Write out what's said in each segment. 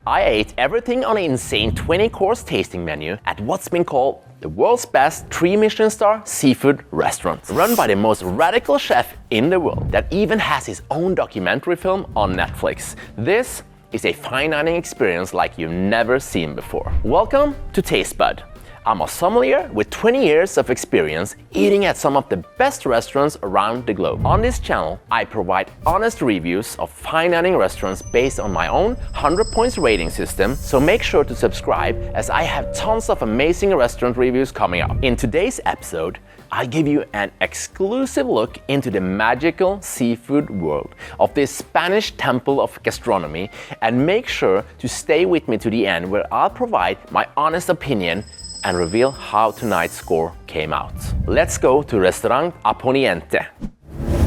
I ate everything on an insane 20-course tasting menu at what's been called the world's best 3 Michelin star seafood restaurant, run by the most radical chef in the world that even has his own documentary film on Netflix. This is a fine dining experience like you've never seen before. Welcome to Tastebud. I'm a sommelier with 20 years of experience eating at some of the best restaurants around the globe. On this channel, I provide honest reviews of fine dining restaurants based on my own 100 points rating system, so make sure to subscribe as I have tons of amazing restaurant reviews coming up. In today's episode, I give you an exclusive look into the magical seafood world of this Spanish temple of gastronomy, and make sure to stay with me to the end where I'll provide my honest opinion and reveal how tonight's score came out. Let's go to Restaurant Aponiente.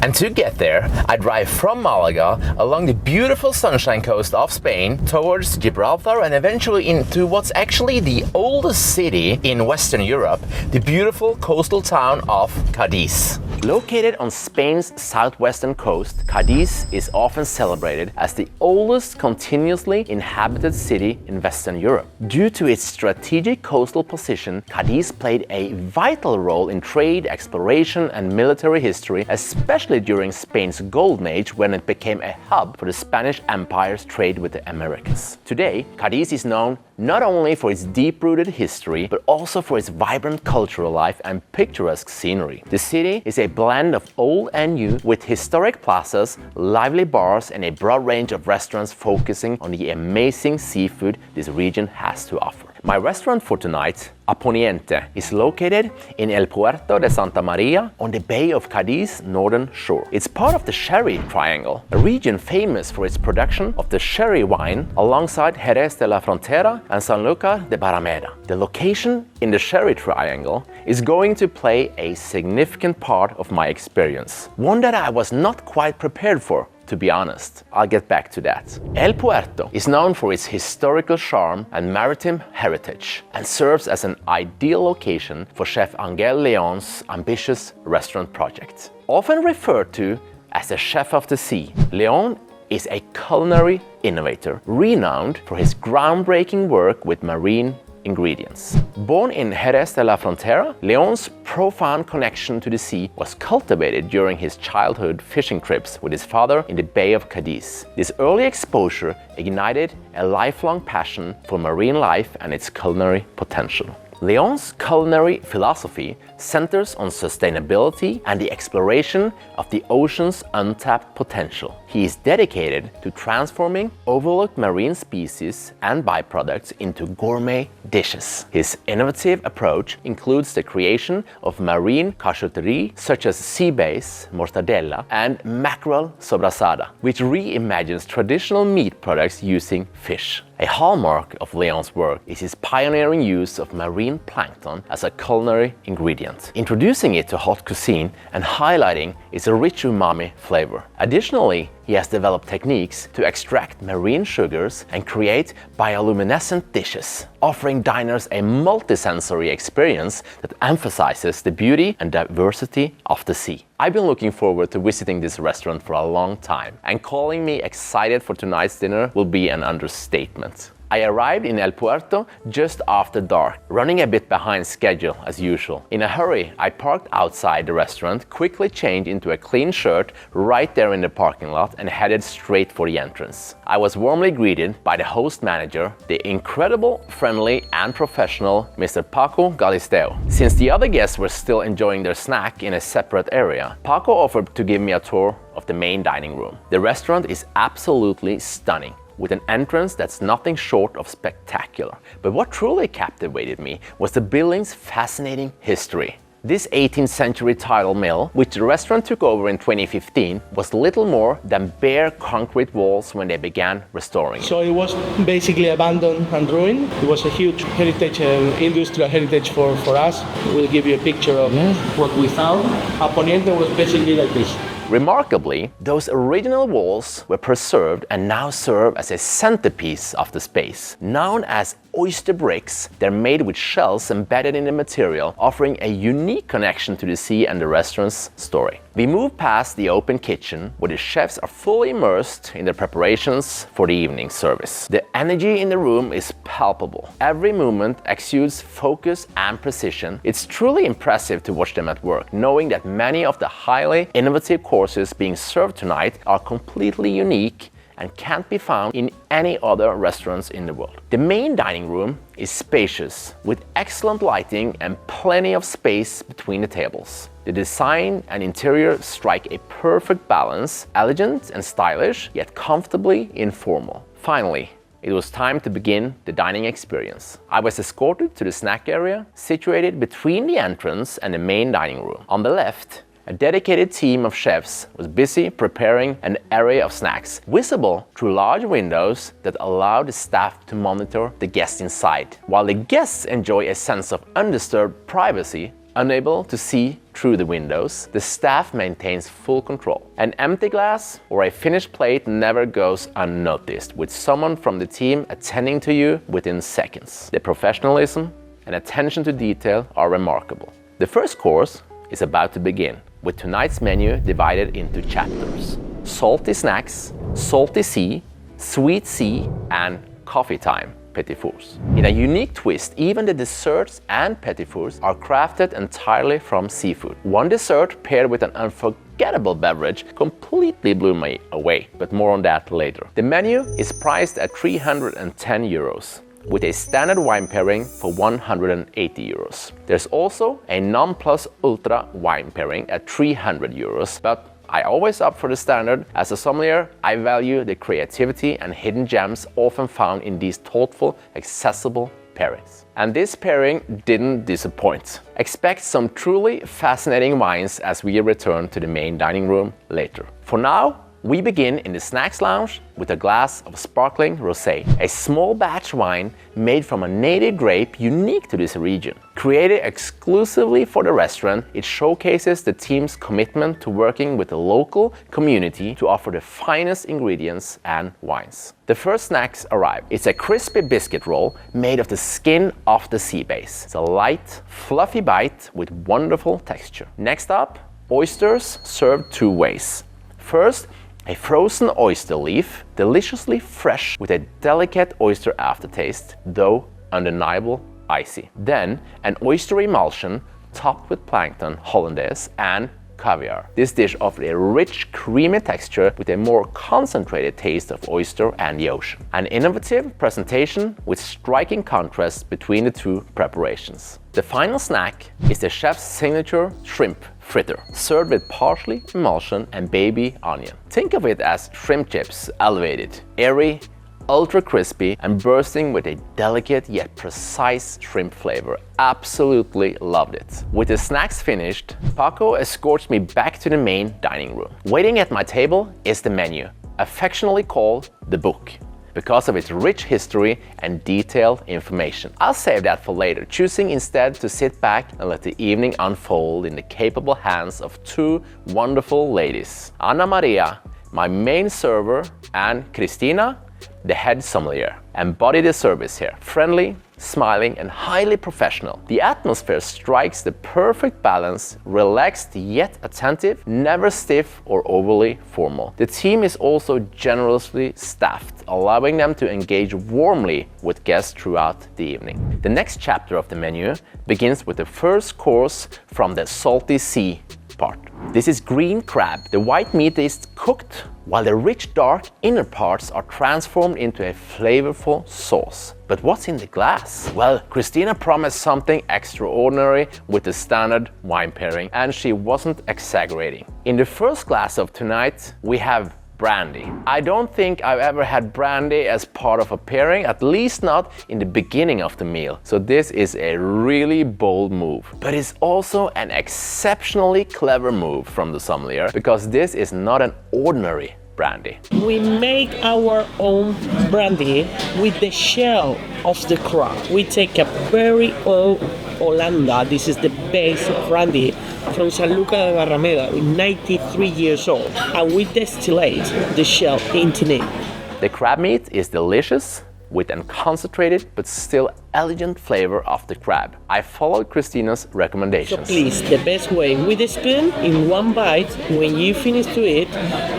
And to get there, I drive from Malaga along the beautiful sunshine coast of Spain towards Gibraltar and eventually into what's actually the oldest city in Western Europe, the beautiful coastal town of Cadiz. Located on Spain's southwestern coast, Cadiz is often celebrated as the oldest continuously inhabited city in Western Europe. Due to its strategic coastal position, Cadiz played a vital role in trade, exploration, and military history, especially during Spain's golden age when it became a hub for the Spanish Empire's trade with the Americas. Today, Cadiz is known not only for its deep-rooted history, but also for its vibrant cultural life and picturesque scenery. The city is a blend of old and new, with historic plazas, lively bars, and a broad range of restaurants focusing on the amazing seafood this region has to offer. My restaurant for tonight, Aponiente, is located in El Puerto de Santa Maria on the Bay of Cadiz northern shore. It's part of the Sherry Triangle, a region famous for its production of the sherry wine alongside Jerez de la Frontera and Sanlúcar de Barrameda. The location in the Sherry Triangle is going to play a significant part of my experience, one that I was not quite prepared for, to be honest. I'll get back to that. El Puerto is known for its historical charm and maritime heritage and serves as an ideal location for Chef Ángel León's ambitious restaurant project. Often referred to as the Chef of the Sea, León is a culinary innovator renowned for his groundbreaking work with marine ingredients. Born in Jerez de la Frontera, León's profound connection to the sea was cultivated during his childhood fishing trips with his father in the Bay of Cadiz. This early exposure ignited a lifelong passion for marine life and its culinary potential. León's culinary philosophy centers on sustainability and the exploration of the ocean's untapped potential. He is dedicated to transforming overlooked marine species and byproducts into gourmet dishes. His innovative approach includes the creation of marine charcuterie such as sea bass, mortadella, and mackerel sobrasada, which reimagines traditional meat products using fish. A hallmark of León's work is his pioneering use of marine plankton as a culinary ingredient, introducing it to hot cuisine and highlighting its rich umami flavor. Additionally, he has developed techniques to extract marine sugars and create bioluminescent dishes, offering diners a multisensory experience that emphasizes the beauty and diversity of the sea. I've been looking forward to visiting this restaurant for a long time, and calling me excited for tonight's dinner will be an understatement. I arrived in El Puerto just after dark, running a bit behind schedule as usual. In a hurry, I parked outside the restaurant, quickly changed into a clean shirt right there in the parking lot, and headed straight for the entrance. I was warmly greeted by the host manager, the incredible, friendly, and professional Mr. Paco Galisteo. Since the other guests were still enjoying their snack in a separate area, Paco offered to give me a tour of the main dining room. The restaurant is absolutely stunning, with an entrance that's nothing short of spectacular. But what truly captivated me was the building's fascinating history. This 18th century tidal mill, which the restaurant took over in 2015, was little more than bare concrete walls when they began restoring it. So it was basically abandoned and ruined. It was a huge heritage, industrial heritage for us. We'll give you a picture of what we found. Aponiente was basically like this. Remarkably, those original walls were preserved and now serve as a centerpiece of the space. Known as oyster bricks. They're made with shells embedded in the material, offering a unique connection to the sea and the restaurant's story. We move past the open kitchen, where the chefs are fully immersed in their preparations for the evening service. The energy in the room is palpable. Every movement exudes focus and precision. It's truly impressive to watch them at work, knowing that many of the highly innovative courses being served tonight are completely unique and can't be found in any other restaurants in the world. The main dining room is spacious, with excellent lighting and plenty of space between the tables. The design and interior strike a perfect balance, elegant and stylish, yet comfortably informal. Finally, it was time to begin the dining experience. I was escorted to the snack area, situated between the entrance and the main dining room. On the left, a dedicated team of chefs was busy preparing an array of snacks, visible through large windows that allow the staff to monitor the guests inside. While the guests enjoy a sense of undisturbed privacy, unable to see through the windows, the staff maintains full control. An empty glass or a finished plate never goes unnoticed, with someone from the team attending to you within seconds. The professionalism and attention to detail are remarkable. The first course is about to begin, with tonight's menu divided into chapters: salty snacks, salty sea, sweet sea, and coffee time petit fours. In a unique twist, even the desserts and petit fours are crafted entirely from seafood. One dessert paired with an unforgettable beverage completely blew me away, but more on that later. The menu is priced at 310 euros. With a standard wine pairing for 180 euros. There's also a non-plus-ultra wine pairing at 300 euros, but I always opt for the standard. As a sommelier, I value the creativity and hidden gems often found in these thoughtful, accessible pairings. And this pairing didn't disappoint. Expect some truly fascinating wines as we return to the main dining room later. For now, we begin in the snacks lounge with a glass of sparkling rosé, a small batch wine made from a native grape unique to this region. Created exclusively for the restaurant, it showcases the team's commitment to working with the local community to offer the finest ingredients and wines. The first snacks arrive. It's a crispy biscuit roll made of the skin of the sea bass. It's a light, fluffy bite with wonderful texture. Next up, oysters served two ways. First, a frozen oyster leaf, deliciously fresh with a delicate oyster aftertaste, though undeniable icy. Then, an oyster emulsion topped with plankton, hollandaise, and caviar. This dish offers a rich, creamy texture with a more concentrated taste of oyster and the ocean. An innovative presentation with striking contrast between the two preparations. The final snack is the chef's signature shrimp fritter, served with parsley, emulsion, and baby onion. Think of it as shrimp chips, elevated, airy, ultra crispy, and bursting with a delicate yet precise shrimp flavor. Absolutely loved it. With the snacks finished, Paco escorts me back to the main dining room. Waiting at my table is the menu, affectionately called the book, because of its rich history and detailed information. I'll save that for later, choosing instead to sit back and let the evening unfold in the capable hands of two wonderful ladies. Ana Maria, my main server, and Cristina, the head sommelier, embody the service here. Friendly, smiling, and highly professional. The atmosphere strikes the perfect balance, relaxed yet attentive, never stiff or overly formal. The team is also generously staffed, allowing them to engage warmly with guests throughout the evening. The next chapter of the menu begins with the first course from the salty sea part. This is green crab. The white meat is cooked while the rich dark inner parts are transformed into a flavorful sauce. But what's in the glass? Well, Cristina promised something extraordinary with the standard wine pairing, and she wasn't exaggerating. In the first glass of tonight, we have brandy. I don't think I've ever had brandy as part of a pairing, at least not in the beginning of the meal. So this is a really bold move. But it's also an exceptionally clever move from the sommelier, because this is not an ordinary brandy. We make our own brandy with the shell of the crab. We take a very old Hollanda, this is the base of brandy, from San Luca de Barrameda, 93 years old, and we distillate the shell into it. The crab meat is delicious, with a concentrated but still elegant flavor of the crab. I followed Christina's So recommendations. please, the best way, with a spoon, in one bite, when you finish to eat,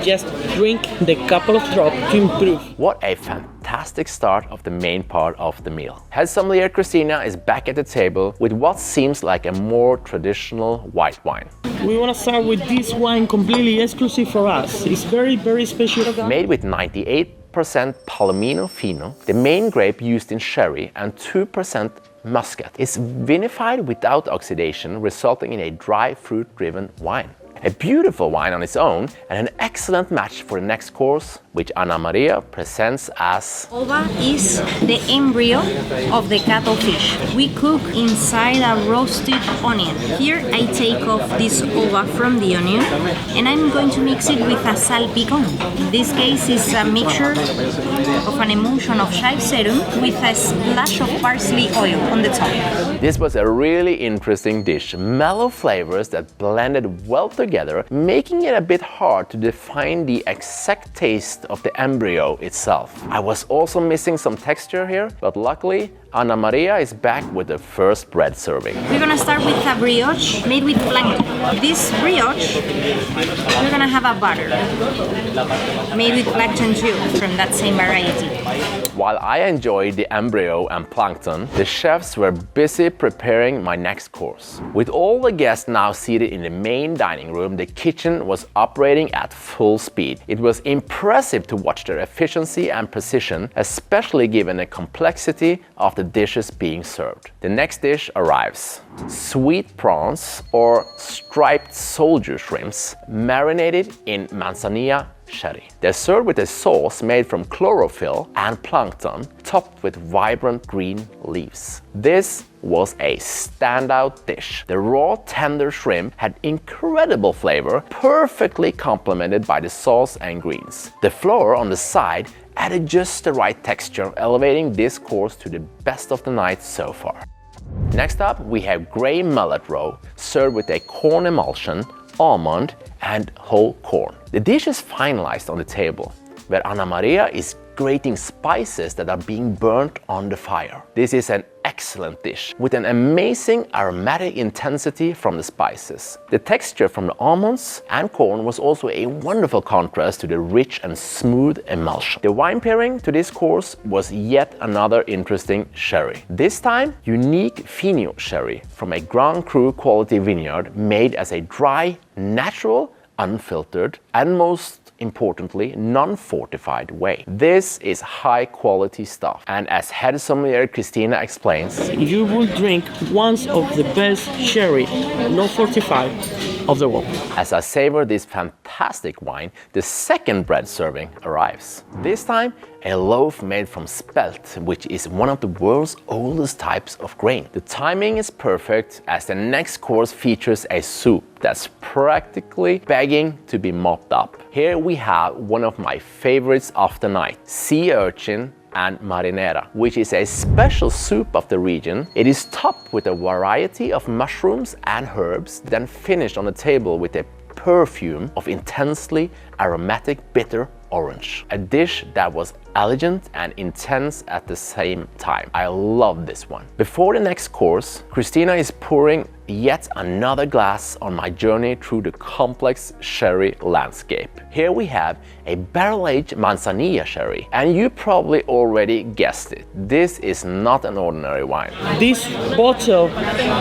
just drink the couple of drops to improve. What a fantastic start of the main part of the meal. Head sommelier Christina is back at the table with what seems like a more traditional white wine. We want to start with this wine completely exclusive for us. It's very, very special. Made with 98% Palomino Fino, the main grape used in sherry, and 2% Muscat. It's vinified without oxidation, resulting in a dry fruit-driven wine. A beautiful wine on its own and an excellent match for the next course, which Ana Maria presents as Ova is the embryo of the cuttlefish. We cook inside a roasted onion. Here I take off this ova from the onion and I'm going to mix it with a salpicón. In this case it's a mixture of an emulsion of chive serum with a splash of parsley oil on the top. This was a really interesting dish. Mellow flavors that blended well together, making it a bit hard to define the exact taste of the embryo itself. I was also missing some texture here, but luckily Ana Maria is back with the first bread serving. We're gonna start with a brioche made with plankton. This brioche, we're gonna have a butter made with plankton too, from that same variety. While I enjoyed the embryo and plankton, the chefs were busy preparing my next course. With all the guests now seated in the main dining room, the kitchen was operating at full speed. It was impressive to watch their efficiency and precision, especially given the complexity of the dishes being served. The next dish arrives. Sweet prawns or striped soldier shrimps marinated in manzanilla sherry. They're served with a sauce made from chlorophyll and plankton, topped with vibrant green leaves. This was a standout dish. The raw, tender shrimp had incredible flavor, perfectly complemented by the sauce and greens. The flour on the side added just the right texture, elevating this course to the best of the night so far. Next up, we have gray mullet roe, served with a corn emulsion, almond, and whole corn. The dish is finalized on the table, where Ana Maria is grating spices that are being burnt on the fire. This is an excellent dish with an amazing aromatic intensity from the spices. The texture from the almonds and corn was also a wonderful contrast to the rich and smooth emulsion. The wine pairing to this course was yet another interesting sherry. This time, unique Fino sherry from a Grand Cru quality vineyard made as a dry, natural, unfiltered, and most importantly, non-fortified way. This is high quality stuff, and as head sommelier Christina explains, You will drink one of the best sherry, not fortified, of the world. as I savor this fantastic wine, the second bread serving arrives. This time, a loaf made from spelt, which is one of the world's oldest types of grain. The timing is perfect as the next course features a soup that's practically begging to be mopped up. Here we have one of my favorites of the night, sea urchin and marinara, which is a special soup of the region. It is topped with a variety of mushrooms and herbs, then finished on the table with a perfume of intensely aromatic bitter orange. A dish that was elegant and intense at the same time. I love this one. Before the next course, Christina is pouring yet another glass on my journey through the complex sherry landscape. Here we have a barrel-aged manzanilla sherry, and you probably already guessed it. This is not an ordinary wine. This bottle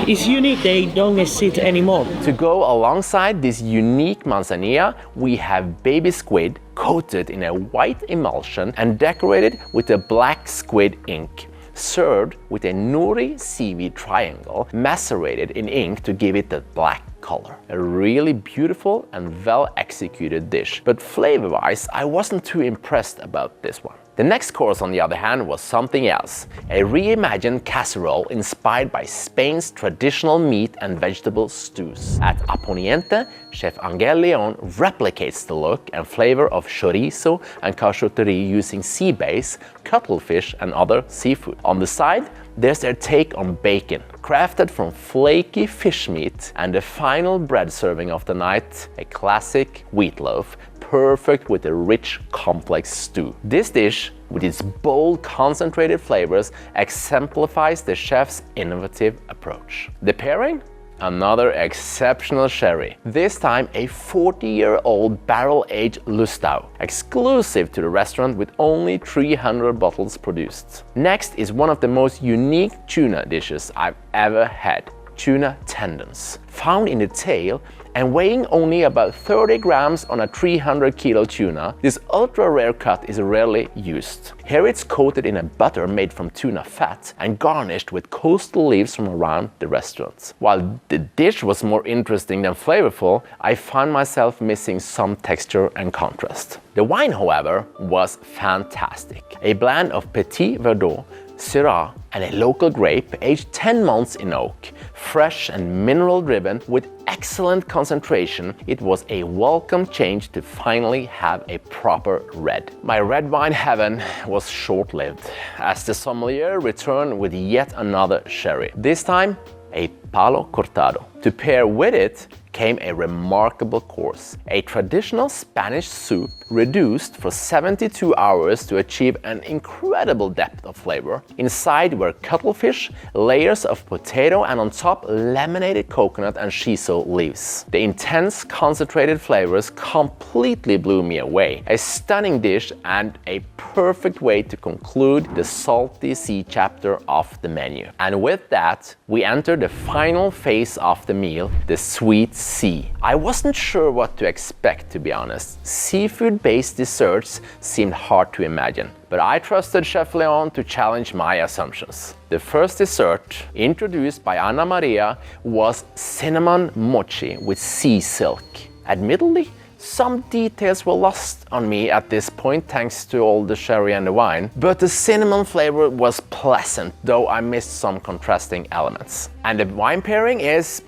is unique, they don't exist anymore. To go alongside this unique manzanilla, we have baby squid coated in a white emulsion and decorated with a black squid ink, served with a nori seaweed triangle macerated in ink to give it that black color. A really beautiful and well executed dish, but flavor-wise I wasn't too impressed about this one. The next course, on the other hand, was something else. A reimagined casserole inspired by Spain's traditional meat and vegetable stews. At Aponiente, Chef Ángel León replicates the look and flavor of chorizo and charcuterie using sea bass, cuttlefish, and other seafood. On the side, there's their take on bacon, crafted from flaky fish meat, and the final bread serving of the night, a classic wheat loaf, perfect with a rich, complex stew. This dish with its bold, concentrated flavors, exemplifies the chef's innovative approach. The pairing? Another exceptional sherry, this time a 40-year-old barrel-aged Lustau, exclusive to the restaurant with only 300 bottles produced. Next is one of the most unique tuna dishes I've ever had, tuna tendons. Found in the tail and weighing only about 30 grams on a 300-kilo tuna, this ultra-rare cut is rarely used. Here it's coated in a butter made from tuna fat and garnished with coastal leaves from around the restaurant. While the dish was more interesting than flavorful, I found myself missing some texture and contrast. The wine, however, was fantastic. A blend of Petit Verdot, Syrah, and a local grape aged 10 months in oak. Fresh and mineral-driven with excellent concentration, it was a welcome change to finally have a proper red. My red wine heaven was short-lived, as the sommelier returned with yet another sherry, this time a Palo Cortado. To pair with it came a remarkable course, a traditional Spanish soup reduced for 72 hours to achieve an incredible depth of flavor. Inside were cuttlefish, layers of potato, and on top laminated coconut and shiso leaves. The intense concentrated flavors completely blew me away. A stunning dish and a perfect way to conclude the salty sea chapter of the menu. And with that, we enter the final phase of the meal, the sweet sea. I wasn't sure what to expect, to be honest. Seafood-based desserts seemed hard to imagine, but I trusted Chef León to challenge my assumptions. The first dessert, introduced by Ana Maria, was cinnamon mochi with sea silk. Admittedly, some details were lost on me at this point thanks to all the sherry and the wine, but the cinnamon flavor was pleasant, though I missed some contrasting elements. And the wine pairing is,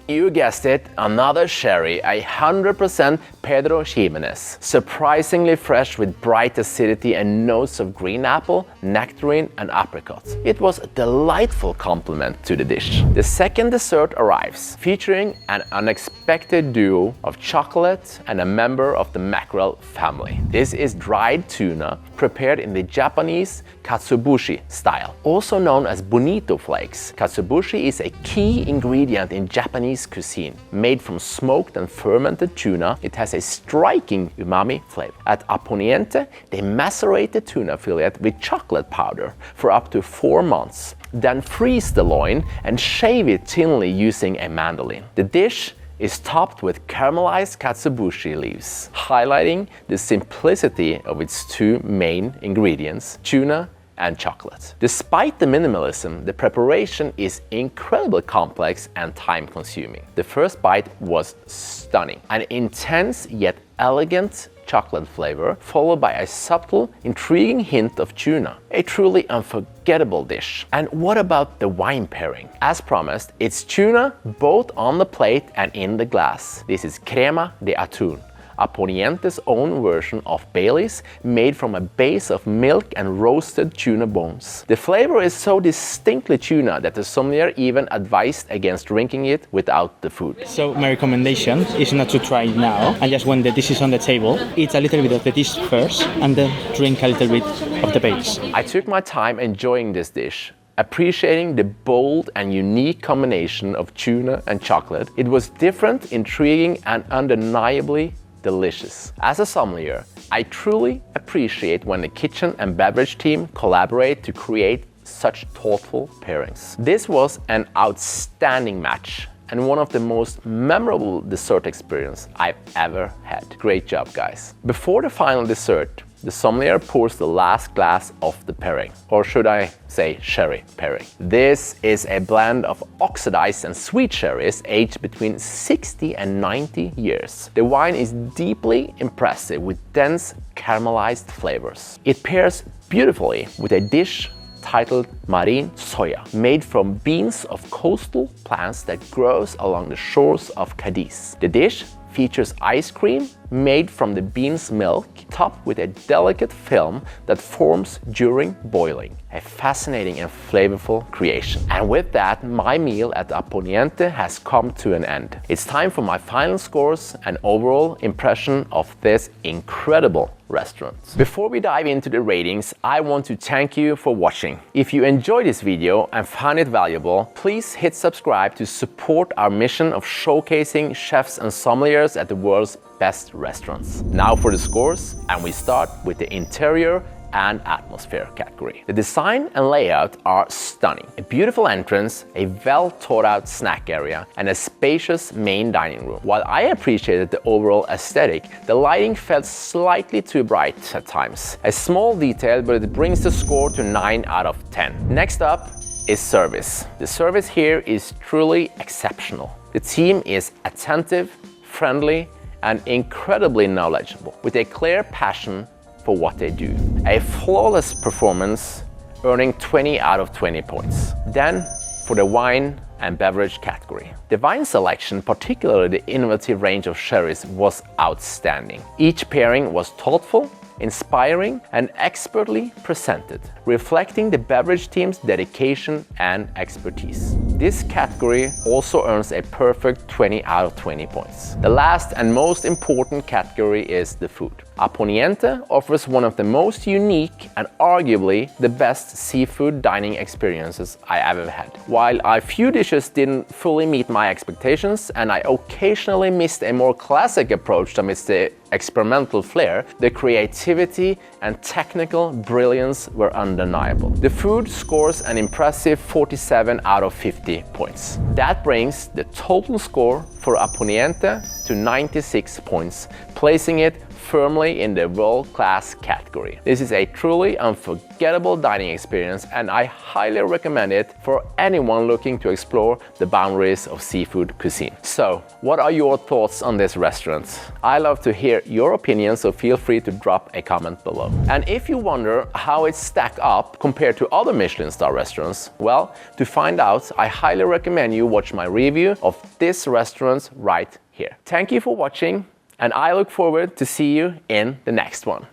you guessed it, another sherry, 100% Pedro Ximénez. Surprisingly fresh with bright acidity and notes of green apple, nectarine and apricot. It was a delightful complement to the dish. The second dessert arrives, featuring an unexpected duo of chocolate and a member of the mackerel family. This is dried tuna prepared in the Japanese katsuobushi style, also known as bonito flakes. Katsuobushi is a key ingredient in Japanese cuisine. Made from smoked and fermented tuna, it has a striking umami flavor. At Aponiente, they macerate the tuna fillet with chocolate powder for up to 4 months, then freeze the loin and shave it thinly using a mandolin. The dish is topped with caramelized katsuobushi leaves, highlighting the simplicity of its two main ingredients, tuna and chocolate. Despite the minimalism, the preparation is incredibly complex and time-consuming. The first bite was stunning. An intense yet elegant chocolate flavor, followed by a subtle, intriguing hint of tuna. A truly unforgettable dish. And what about the wine pairing? As promised, it's tuna both on the plate and in the glass. This is crema de atún, Aponiente's own version of Baileys, made from a base of milk and roasted tuna bones. The flavor is so distinctly tuna that the sommelier even advised against drinking it without the food. So my recommendation is not to try it now, and just when the dish is on the table, eat a little bit of the dish first and then drink a little bit of the base. I took my time enjoying this dish, appreciating the bold and unique combination of tuna and chocolate. It was different, intriguing, and undeniably delicious. As a sommelier, I truly appreciate when the kitchen and beverage team collaborate to create such thoughtful pairings. This was an outstanding match and one of the most memorable dessert experiences I've ever had. Great job, guys. Before the final dessert, the sommelier pours the last glass of the pairing, or should I say sherry pairing. This is a blend of oxidized and sweet sherries aged between 60 and 90 years. The wine is deeply impressive with dense caramelized flavors. It pairs beautifully with a dish titled marine soya, made from beans of coastal plants that grows along the shores of Cadiz. The dish features ice cream made from the bean's milk, topped with a delicate film that forms during boiling. A fascinating and flavorful creation. And with that, my meal at Aponiente has come to an end. It's time for my final scores and overall impression of this incredible restaurant. Before we dive into the ratings, I want to thank you for watching. If you enjoyed this video and found it valuable, please hit subscribe to support our mission of showcasing chefs and sommeliers at the world's best restaurants. Now for the scores, and we start with the interior and atmosphere category. The design and layout are stunning. A beautiful entrance, a well thought out snack area, and a spacious main dining room. While I appreciated the overall aesthetic, the lighting felt slightly too bright at times. A small detail, but it brings the score to 9 out of 10. Next up is service. The service here is truly exceptional. The team is attentive, friendly, and incredibly knowledgeable, with a clear passion for what they do. A flawless performance, earning 20 out of 20 points. Then, for the wine and beverage category. The wine selection, particularly the innovative range of sherries, was outstanding. Each pairing was thoughtful, inspiring, and expertly presented, reflecting the beverage team's dedication and expertise. This category also earns a perfect 20 out of 20 points. The last and most important category is the food. Aponiente offers one of the most unique and arguably the best seafood dining experiences I ever had. While a few dishes didn't fully meet my expectations and I occasionally missed a more classic approach amidst the experimental flair, the creativity and technical brilliance were undeniable. The food scores an impressive 47 out of 50 points. That brings the total score for Aponiente to 96 points, placing it firmly in the world-class category. This is a truly unforgettable dining experience, and I highly recommend it for anyone looking to explore the boundaries of seafood cuisine. So, what are your thoughts on this restaurant? I love to hear your opinions, so feel free to drop a comment below. And if you wonder how it stacks up compared to other Michelin star restaurants, well, to find out, I highly recommend you watch my review of this restaurant right here. Thank you for watching, and I look forward to see you in the next one.